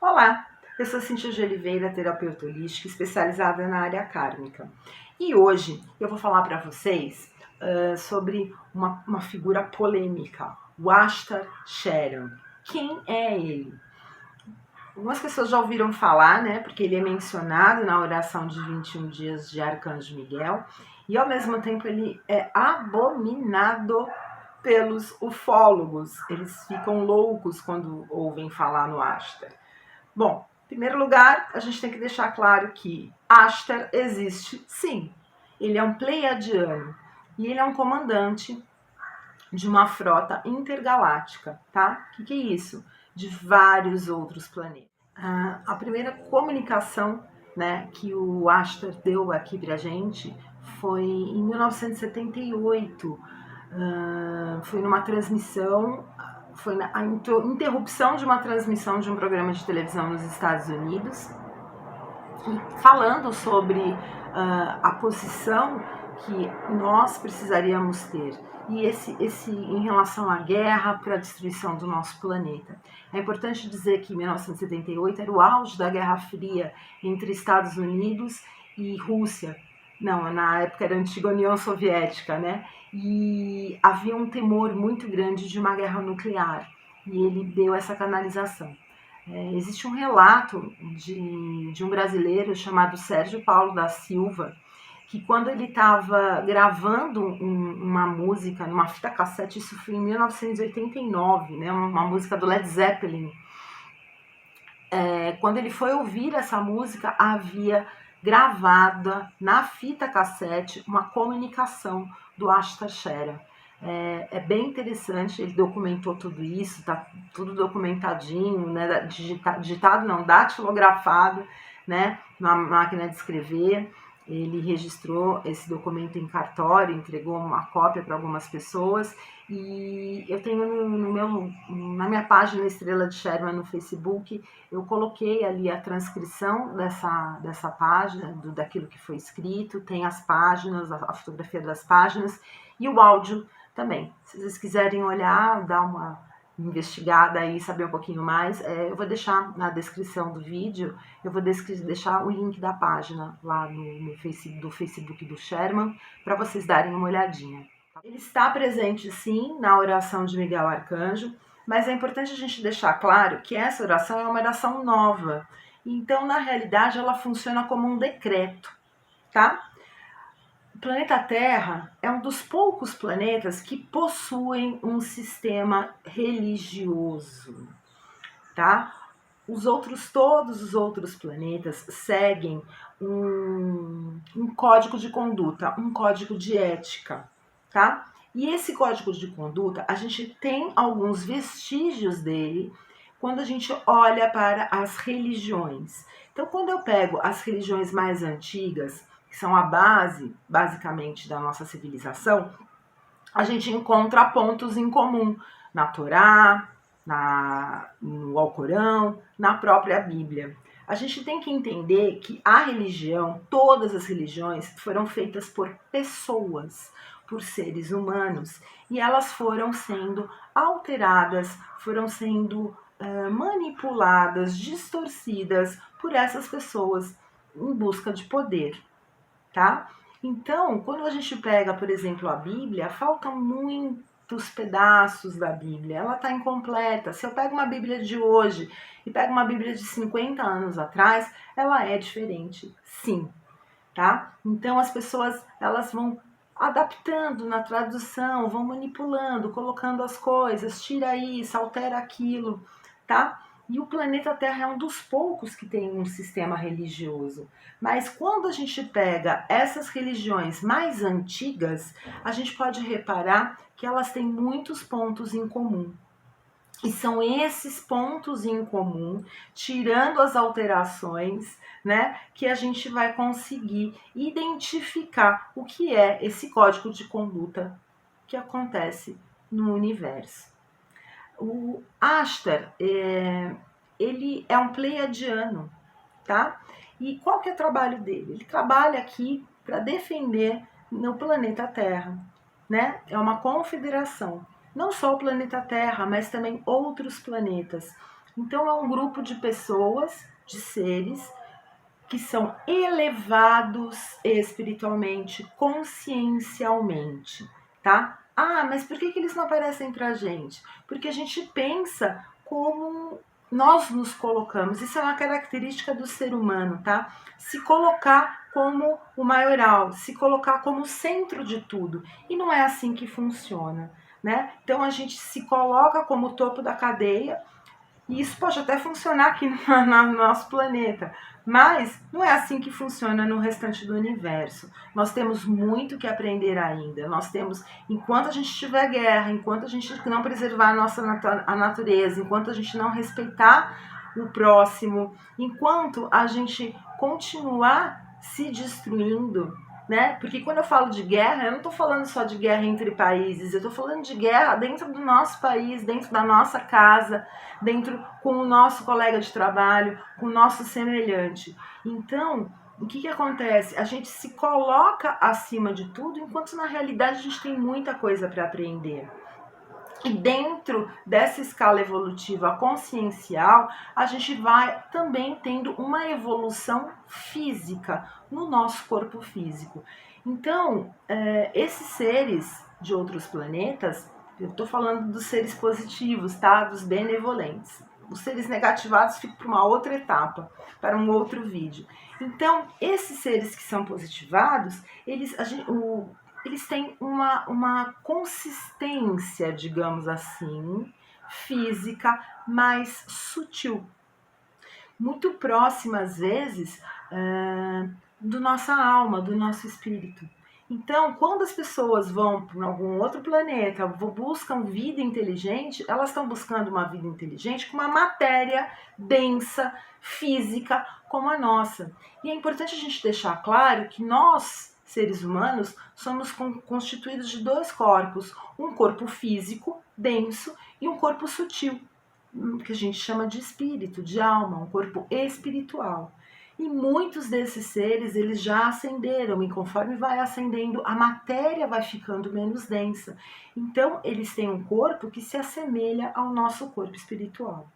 Olá, eu sou Cíntia de Oliveira, terapeuta holística especializada na área kármica. E hoje eu vou falar para vocês sobre uma figura polêmica, o Ashtar Sheran. Quem é ele? Algumas pessoas já ouviram falar, né? Porque ele é mencionado na oração de 21 dias de Arcanjo Miguel e ao mesmo tempo ele é abominado pelos ufólogos. Eles ficam loucos quando ouvem falar no Ashtar. Bom, em primeiro lugar, a gente tem que deixar claro que Ashtar existe sim. Ele é um pleiadiano e ele é um comandante de uma frota intergaláctica, tá? O que é isso? De vários outros planetas. A primeira comunicação, né, que o Ashtar deu aqui pra gente foi em 1978. Foi numa transmissão, foi a interrupção de uma transmissão de um programa de televisão nos Estados Unidos, falando sobre a posição que nós precisaríamos ter e esse em relação à guerra para a destruição do nosso planeta. É importante dizer que 1978 era o auge da Guerra Fria entre Estados Unidos e Rússia. Não, na época era a antiga União Soviética, né? E havia um temor muito grande de uma guerra nuclear. E ele deu essa canalização. Existe um relato de um brasileiro chamado Sérgio Paulo da Silva, que quando ele estava gravando uma música numa fita cassete, isso foi em 1989, né, uma música do Led Zeppelin. Quando ele foi ouvir essa música, havia gravada na fita cassete uma comunicação do Ashtar Sheran. É bem interessante, ele documentou tudo isso, tá tudo documentadinho, né, digitado não, datilografado, né, na máquina de escrever. Ele registrou esse documento em cartório, entregou uma cópia para algumas pessoas e eu tenho na minha página Estrela de Sherman no Facebook, eu coloquei ali a transcrição dessa página, daquilo que foi escrito, tem as páginas, a fotografia das páginas e o áudio também. Se vocês quiserem olhar, dar uma investigada e saber um pouquinho mais, eu vou deixar na descrição do vídeo, eu vou deixar o link da página lá do Facebook do Sherman, para vocês darem uma olhadinha. Ele está presente sim na oração de Miguel Arcanjo, mas é importante a gente deixar claro que essa oração é uma oração nova, então na realidade ela funciona como um decreto, tá? O planeta Terra é um dos poucos planetas que possuem um sistema religioso, tá? Todos os outros planetas seguem um código de conduta, um código de ética, tá? E esse código de conduta, a gente tem alguns vestígios dele quando a gente olha para as religiões. Então, quando eu pego as religiões mais antigas, que são a base, basicamente, da nossa civilização, a gente encontra pontos em comum na Torá, no Alcorão, na própria Bíblia. A gente tem que entender que a religião, todas as religiões, foram feitas por pessoas, por seres humanos, e elas foram sendo alteradas, foram sendo manipuladas, distorcidas por essas pessoas em busca de poder, tá? Então, quando a gente pega, por exemplo, a Bíblia, faltam muitos pedaços da Bíblia, ela está incompleta. Se eu pego uma Bíblia de hoje e pego uma Bíblia de 50 anos atrás, ela é diferente, sim, tá? Então, as pessoas, elas vão adaptando na tradução, vão manipulando, colocando as coisas, tira isso, altera aquilo, tá? E o planeta Terra é um dos poucos que tem um sistema religioso. Mas quando a gente pega essas religiões mais antigas, a gente pode reparar que elas têm muitos pontos em comum. E são esses pontos em comum, tirando as alterações, né, que a gente vai conseguir identificar o que é esse código de conduta que acontece no universo. O Ashtar, ele é um pleiadiano, tá? E qual que é o trabalho dele? Ele trabalha aqui para defender no planeta Terra, né? É uma confederação. Não só o planeta Terra, mas também outros planetas. Então, é um grupo de pessoas, de seres, que são elevados espiritualmente, consciencialmente, tá? Ah, mas por que eles não aparecem pra gente? Porque a gente pensa como nós nos colocamos. Isso é uma característica do ser humano, tá? Se colocar como o maioral, se colocar como o centro de tudo. E não é assim que funciona, né? Então a gente se coloca como o topo da cadeia, e isso pode até funcionar aqui no nosso planeta, mas não é assim que funciona no restante do universo. Nós temos muito que aprender ainda. Nós temos, enquanto a gente tiver guerra, enquanto a gente não preservar a natureza, enquanto a gente não respeitar o próximo, enquanto a gente continuar se destruindo, né? Porque quando eu falo de guerra, eu não estou falando só de guerra entre países, eu estou falando de guerra dentro do nosso país, dentro da nossa casa, dentro com o nosso colega de trabalho, com o nosso semelhante. Então, o que acontece? A gente se coloca acima de tudo, enquanto na realidade a gente tem muita coisa para aprender. E dentro dessa escala evolutiva consciencial, a gente vai também tendo uma evolução física no nosso corpo físico. Então, esses seres de outros planetas, eu estou falando dos seres positivos, tá? Dos benevolentes. Os seres negativados ficam para uma outra etapa, para um outro vídeo. Então, esses seres que são positivados, eles têm uma consistência, digamos assim, física mais sutil, muito próxima, às vezes, do nossa alma, do nosso espírito. Então, quando as pessoas vão para algum outro planeta, buscam vida inteligente, elas estão buscando uma vida inteligente com uma matéria densa, física, como a nossa. E é importante a gente deixar claro que nós, seres humanos, somos constituídos de dois corpos. Um corpo físico, denso, e um corpo sutil, que a gente chama de espírito, de alma, um corpo espiritual. E muitos desses seres, eles já ascenderam, e conforme vai ascendendo, a matéria vai ficando menos densa. Então, eles têm um corpo que se assemelha ao nosso corpo espiritual.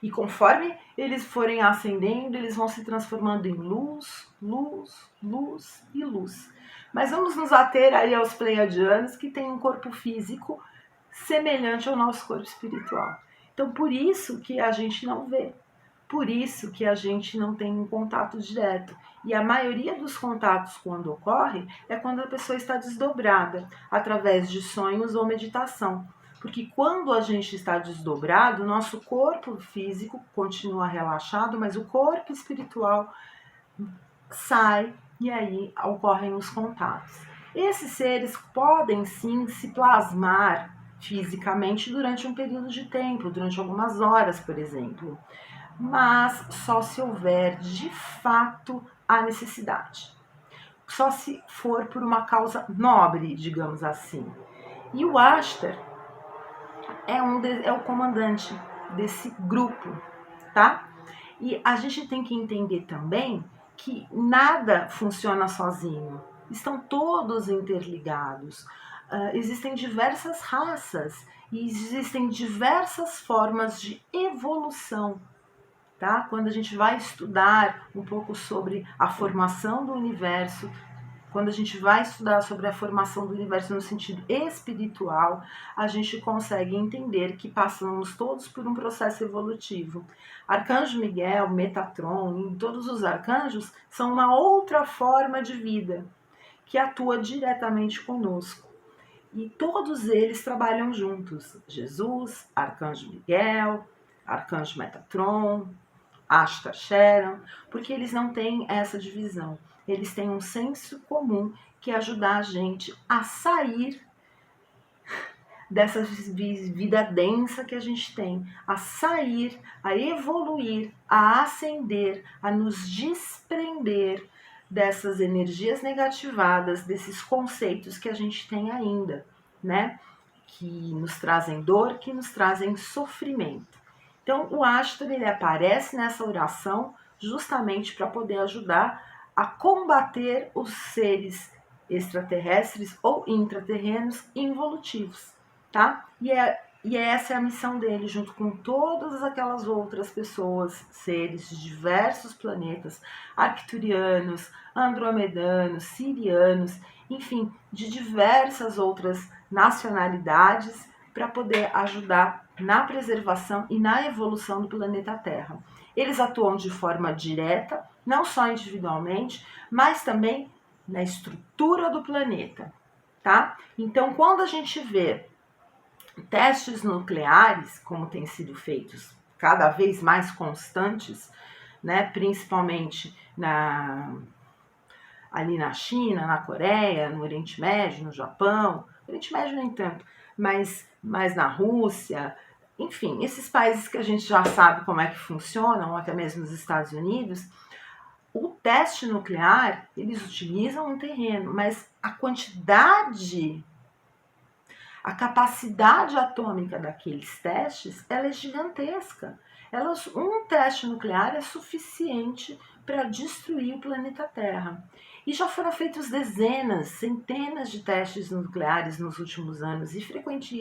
E conforme eles forem ascendendo, eles vão se transformando em luz, luz, luz e luz. Mas vamos nos ater aí aos pleiadianos, que têm um corpo físico semelhante ao nosso corpo espiritual. Então, por isso que a gente não vê. Por isso que a gente não tem um contato direto. E a maioria dos contatos, quando ocorre, é quando a pessoa está desdobrada, através de sonhos ou meditação. Porque quando a gente está desdobrado, o nosso corpo físico continua relaxado, mas o corpo espiritual sai e aí ocorrem os contatos. Esses seres podem sim se plasmar fisicamente durante um período de tempo, durante algumas horas, por exemplo, mas só se houver de fato a necessidade. Só se for por uma causa nobre, digamos assim. E o Ashtar é o comandante desse grupo, tá? E a gente tem que entender também que nada funciona sozinho. Estão todos interligados. Existem diversas raças e existem diversas formas de evolução. Tá? Quando a gente vai estudar um pouco sobre a formação do universo, quando a gente vai estudar sobre a formação do universo no sentido espiritual, a gente consegue entender que passamos todos por um processo evolutivo. Arcanjo Miguel, Metatron e todos os arcanjos são uma outra forma de vida que atua diretamente conosco. E todos eles trabalham juntos. Jesus, Arcanjo Miguel, Arcanjo Metatron, Ashtar Sharon, porque eles não têm essa divisão. Eles têm um senso comum que ajudar a gente a sair dessa vida densa que a gente tem, a sair, a evoluir, a ascender, a nos desprender dessas energias negativadas, desses conceitos que a gente tem ainda, né? Que nos trazem dor, que nos trazem sofrimento. Então, o Ashtar, ele aparece nessa oração justamente para poder ajudar a combater os seres extraterrestres ou intraterrenos involutivos, tá? E é E essa é a missão dele, junto com todas aquelas outras pessoas, seres de diversos planetas, arcturianos, andromedanos, sirianos, enfim, de diversas outras nacionalidades, para poder ajudar na preservação e na evolução do planeta Terra. Eles atuam de forma direta, não só individualmente, mas também na estrutura do planeta, tá? Então, quando a gente vê testes nucleares, como têm sido feitos cada vez mais constantes, né, principalmente ali na China, na Coreia, no Oriente Médio, no Japão, no Oriente Médio nem tanto, mas na Rússia, enfim, esses países que a gente já sabe como é que funcionam, até mesmo nos Estados Unidos, o teste nuclear, eles utilizam um terreno, mas a quantidade, a capacidade atômica daqueles testes, ela é gigantesca. Um teste nuclear é suficiente para destruir o planeta Terra. E já foram feitos dezenas, centenas de testes nucleares nos últimos anos e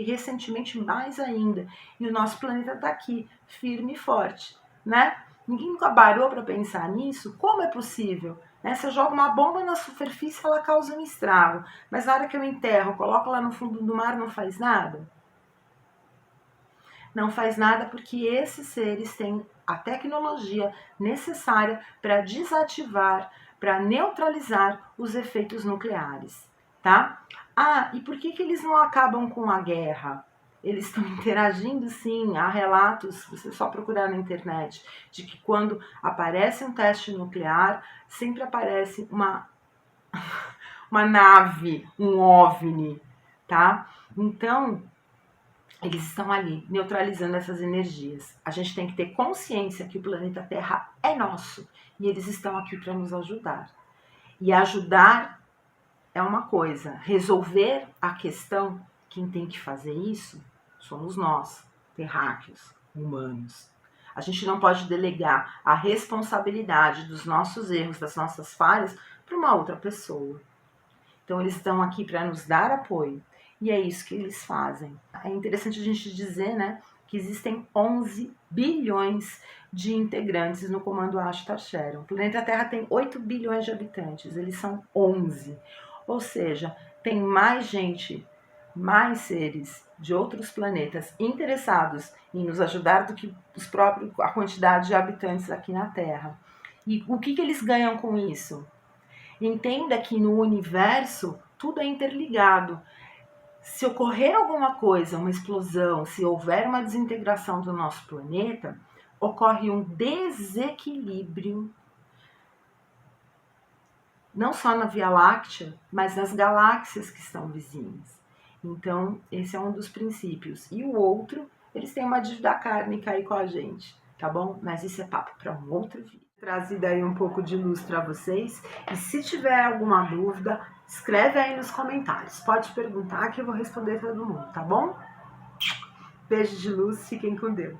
recentemente mais ainda. E o nosso planeta está aqui, firme e forte, né? Ninguém nunca parou para pensar nisso. Como é possível? Né? Se eu jogo uma bomba na superfície, ela causa um estrago. Mas na hora que eu enterro, coloco lá no fundo do mar, não faz nada? Não faz nada porque esses seres têm a tecnologia necessária para desativar, para neutralizar os efeitos nucleares, tá? Ah, e por que eles não acabam com a guerra? Eles estão interagindo sim, há relatos, você só procurar na internet, de que quando aparece um teste nuclear, sempre aparece uma nave, um OVNI, tá? Então, eles estão ali neutralizando essas energias. A gente tem que ter consciência que o planeta Terra é nosso e eles estão aqui para nos ajudar. E ajudar é uma coisa, resolver a questão, quem tem que fazer isso somos nós, terráqueos, humanos. A gente não pode delegar a responsabilidade dos nossos erros, das nossas falhas, para uma outra pessoa. Então, eles estão aqui para nos dar apoio. E é isso que eles fazem. É interessante a gente dizer, né, que existem 11 bilhões de integrantes no comando Ashtar Sharon. O planeta Terra tem 8 bilhões de habitantes, eles são 11. Ou seja, tem mais gente, mais seres de outros planetas interessados em nos ajudar do que a quantidade de habitantes aqui na Terra. E o que eles ganham com isso? Entenda que no universo tudo é interligado. Se ocorrer alguma coisa, uma explosão, se houver uma desintegração do nosso planeta, ocorre um desequilíbrio, não só na Via Láctea, mas nas galáxias que estão vizinhas. Então, esse é um dos princípios. E o outro, eles têm uma dívida kármica aí com a gente, tá bom? Mas isso é papo para um outro vídeo. Trazido aí um pouco de luz para vocês. E se tiver alguma dúvida, escreve aí nos comentários. Pode perguntar que eu vou responder todo mundo, tá bom? Beijo de luz, fiquem com Deus.